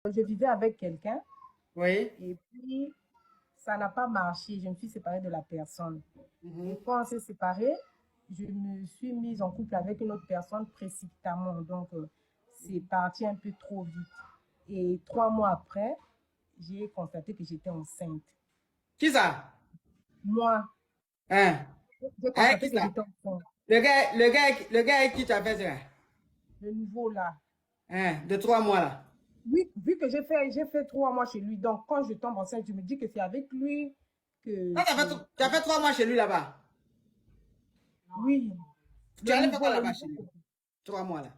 je vivais avec quelqu'un Oui. et puis ça n'a pas marché. Je me suis séparée de la personne. Et Mhm. quand on s'est séparés, je me suis mise en couple avec une autre personne précipitamment. Donc, c'est parti un peu trop vite. Et 3 mois après, j'ai constaté que j'étais enceinte. Qui ça? Moi, Hein? j'ai Hein, qui constaté que ça? j'étais enceinte. Le gars avec qui tu as fait ça? Le nouveau là. Hein? De 3 mois là. Oui, vu que j'ai fait 3 mois chez lui, donc quand je tombe enceinte, je me dis que c'est avec lui Quand tu as fait 3 mois chez lui là-bas, oui, tu le allais faire quoi nouveau, le là-bas chez nouveau. lui? 3 mois là.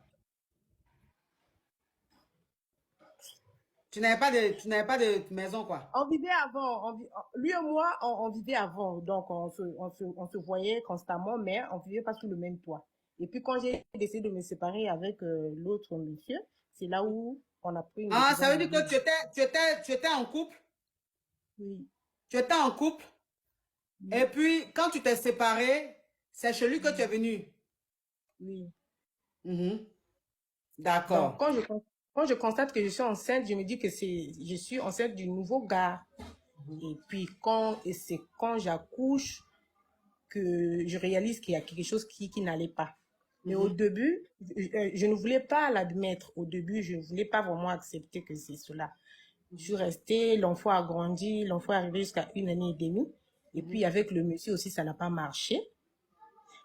Tu n'avais pas de maison quoi. On vivait avant, lui et moi, on vivait avant, donc on se voyait constamment, mais on vivait pas sous le même toit. Et puis quand j'ai décidé de me séparer avec l'autre monsieur, c'est là où on a pris une Ah, décision ça veut de dire que vivre. tu étais en couple. Oui, Tu étais en couple. Et oui, puis, quand tu t'es séparé, c'est chez lui que tu es oui, venu. oui. Mhm. Donc D'accord. quand je constate que je suis enceinte, je me dis que je suis enceinte du nouveau gars. Mhm. Et puis et c'est quand j'accouche que je réalise qu'il y a quelque chose qui n'allait pas. Mais au Mhm. début, je ne voulais pas l'admettre. Au début, je ne voulais pas vraiment accepter que c'est cela. Je suis restée, l'enfant a grandi, l'enfant est arrivé jusqu'à 1 année et demie. Et puis Mhm. avec le monsieur aussi, ça n'a pas marché.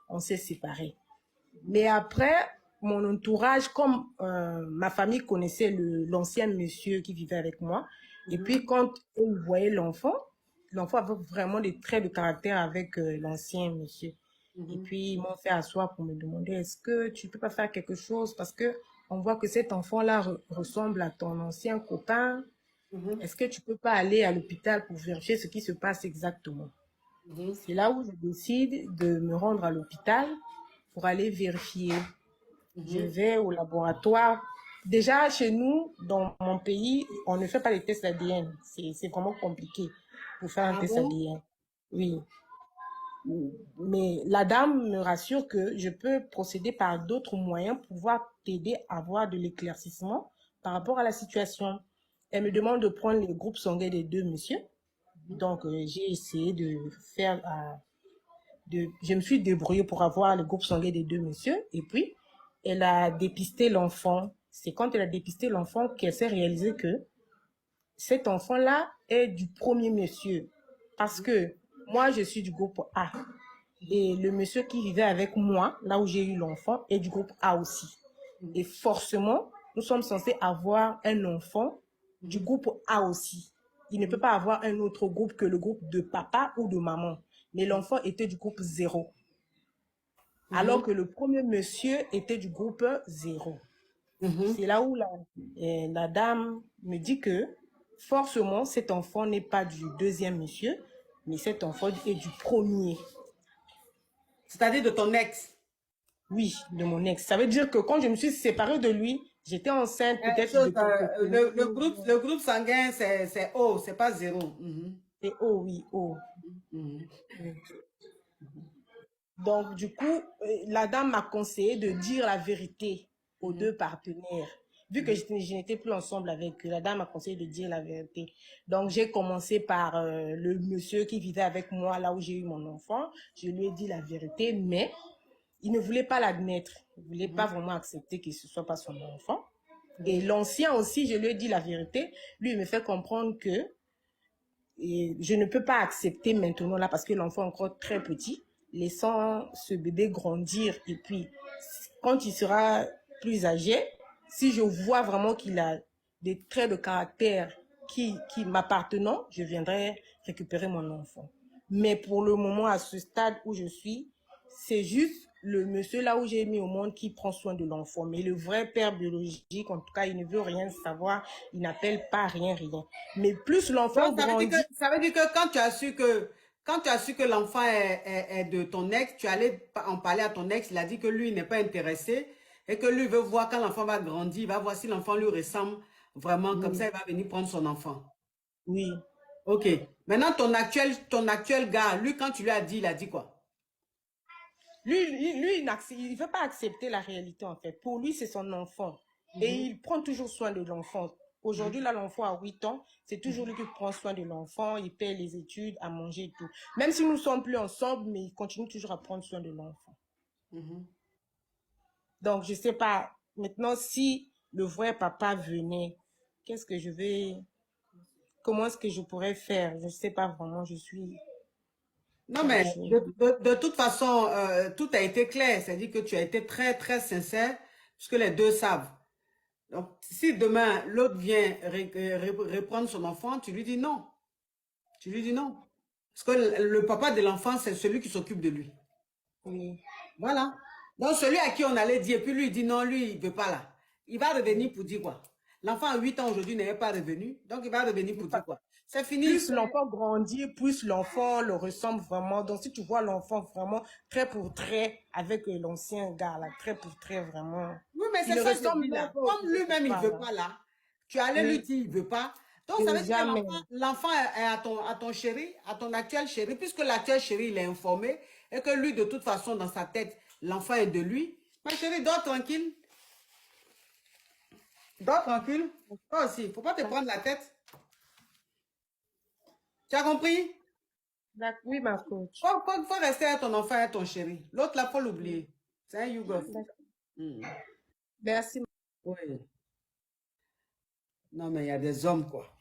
On s'est séparés. Mais après, mon entourage, comme ma famille connaissait l'ancien monsieur qui vivait avec moi, et Mhm. puis quand ils voyaient l'enfant avait vraiment des traits de caractère avec l'ancien monsieur. Et Mhm. puis ils m'ont fait asseoir pour me demander est-ce que tu peux pas faire quelque chose parce que on voit que cet enfant-là ressemble à ton ancien copain. Mhm. Est-ce que tu peux pas aller à l'hôpital pour vérifier ce qui se passe exactement? Mhm. C'est là où je décide de me rendre à l'hôpital pour aller vérifier. Je Mhm. vais au laboratoire. Déjà, chez nous, dans mon pays, on ne fait pas les tests ADN. C'est vraiment compliqué pour faire un Ah test bon? ADN. Oui. Mais la dame me rassure que je peux procéder par d'autres moyens pour pouvoir t'aider à avoir de l'éclaircissement par rapport à la situation. Elle me demande de prendre les groupes sanguins des deux messieurs. Mhm. Donc, j'ai essayé de faire je me suis débrouillée pour avoir le groupe sanguin des deux messieurs. Et puis, elle a dépisté l'enfant. C'est quand elle a dépisté l'enfant qu'elle s'est réalisée que cet enfant-là est du premier monsieur. Parce que moi, je suis du groupe A. Et le monsieur qui vivait avec moi, là où j'ai eu l'enfant, est du groupe A aussi. Et Mhm. forcément, nous sommes censés avoir un enfant du Mhm. groupe A aussi. Il ne peut Mhm. pas avoir un autre groupe que le groupe de papa ou de maman. Mais l'enfant était du groupe 0. Alors Mhm. que le premier monsieur était du groupe 0. Mhm. C'est là où la dame me dit que forcément, cet enfant n'est pas du deuxième monsieur, mais cet enfant est du premier. C'est-à-dire de ton ex. Oui, de mon ex. Ça veut dire que quand je me suis séparée de lui, j'étais enceinte peut-être de quelques Le groupe sanguin, c'est O, c'est pas zéro. Mhm. et oh oui, oh. Mhm. Donc, du coup, la dame m'a conseillé de dire la vérité aux Mhm. deux partenaires. Vu que Mhm. je n'étais plus ensemble avec eux, la dame m'a conseillé de dire la vérité. Donc, j'ai commencé par le monsieur qui vivait avec moi là où j'ai eu mon enfant. Je lui ai dit la vérité, mais il ne voulait pas l'admettre. Il ne voulait pas Mhm. vraiment accepter que ce soit pas son enfant. Et Mhm. l'ancien aussi, je lui ai dit la vérité. Lui, il me fait comprendre que je ne peux pas accepter maintenant là parce que l'enfant est encore très petit, laissant ce bébé grandir et puis quand il sera plus âgé, si je vois vraiment qu'il a des traits de caractère qui m'appartenant, je viendrai récupérer mon enfant. Mais pour le moment, à ce stade où je suis, c'est juste le monsieur là où j'ai mis au monde qui prend soin de l'enfant. Mais le vrai père biologique, en tout cas, il ne veut rien savoir, il n'appelle pas rien, rien. Mais plus l'enfant Donc, grandit, ça veut dire que quand tu as su que l'enfant est de ton ex, tu allais en parler à ton ex, il a dit que lui n'est pas intéressé et que lui veut voir quand l'enfant va grandir, il va voir si l'enfant lui ressemble vraiment, comme oui, ça il va venir prendre son enfant. oui. Ok. Maintenant, ton actuel gars, lui, quand tu lui as dit, il a dit quoi? Lui, il ne veut pas accepter la réalité, en fait. Pour lui, c'est son enfant. Et Mhm. il prend toujours soin de l'enfant. Aujourd'hui, là, l'enfant a 8 ans, c'est toujours lui qui prend soin de l'enfant, il paie les études, à manger et tout. Même si nous ne sommes plus ensemble, mais il continue toujours à prendre soin de l'enfant. Donc, je ne sais pas, maintenant, si le vrai papa venait, qu'est-ce que je vais, comment est-ce que je pourrais faire? Je ne sais pas vraiment, je suis Non, dans le mais chien. de toute façon, tout a été clair. C'est-à-dire que tu as été très, très sincère, puisque les deux savent. Donc, si demain, l'autre vient reprendre son enfant, tu lui dis non. Tu lui dis non. Parce que le papa de l'enfant, c'est celui qui s'occupe de lui. Oui. Voilà. Donc, celui à qui on allait dire, puis lui, il dit non, lui, il ne veut pas là. Il va revenir pour dire quoi? L'enfant a 8 ans aujourd'hui n'est pas revenu, donc il va revenir pour dire quoi? C'est fini. Plus l'enfant grandit, plus l'enfant le ressemble vraiment. Donc, si tu vois l'enfant vraiment trait pour trait avec l'ancien gars, là, trait pour trait vraiment, Oui, mais il c'est le ça que je ressemble dis même là. pas au Comme bébé lui-même, il ne papa, veut là. pas là, tu allais lui Oui, dire, il ne veut pas. Donc, ça veut dire que jamais. l'enfant est à ton chéri, à ton actuel chéri, puisque l'actuel chéri, il est informé, et que lui, de toute façon, dans sa tête, l'enfant est de lui. Ma chérie, dors tranquille. Dors tranquille. Toi aussi, il ne faut pas te prendre la tête. Tu as compris? Oui, ma coach. Faut rester à ton enfant et à ton chéri. L'autre, là, il faut l'oublier. C'est un Yougof. D'accord. Hmm. Merci. Oui. Non, mais il y a des hommes, quoi.